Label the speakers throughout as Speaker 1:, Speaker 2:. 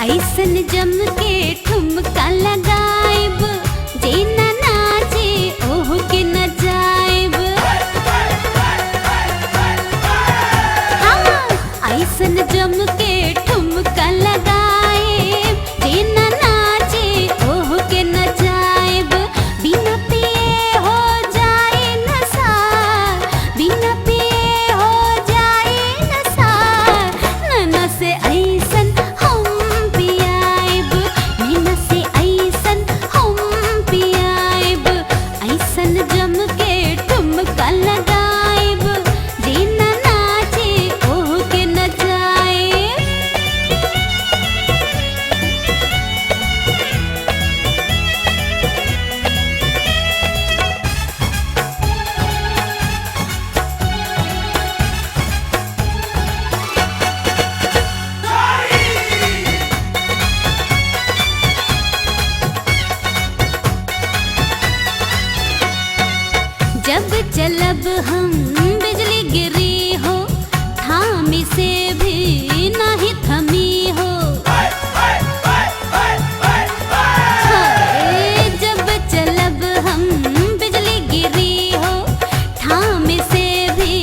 Speaker 1: ऐसन जम के ठुमका लगाइब, जे ना नाचे ओह के न जाइब। हाँ, ऐसन जम के ठुमका लगाइब, जे ना नाचे ओह के न जाइब। बिना पिए हो जाए नशा, बिना पिए हो जाए नशा, नैना से ऐसन हम पियाइब, नैना से ऐसन हम पियाइब। ऐसन जम के ठुमका लगाइब, जे ना नाचे ओह के न जाइब। जब चलब हम बिजली गिरी हो, थामी से भी नहीं थमी हो। हाय, जब चलब हम बिजली गिरी हो, थामी से भी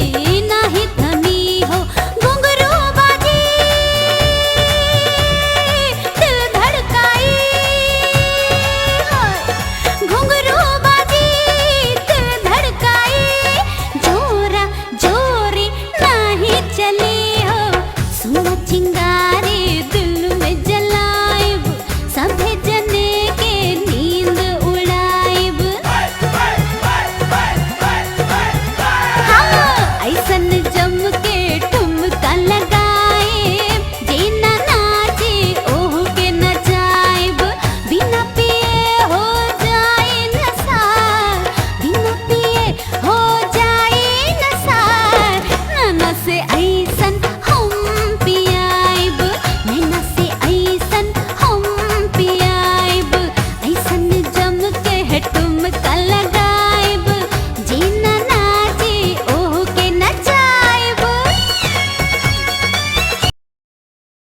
Speaker 1: नहीं थमी हो। घुंघरू बाजी दिल धड़काई, हाय, घुंघरू बाजी दिल धड़काई। जोरा जोरी नहीं चली हो, सुना चिंगा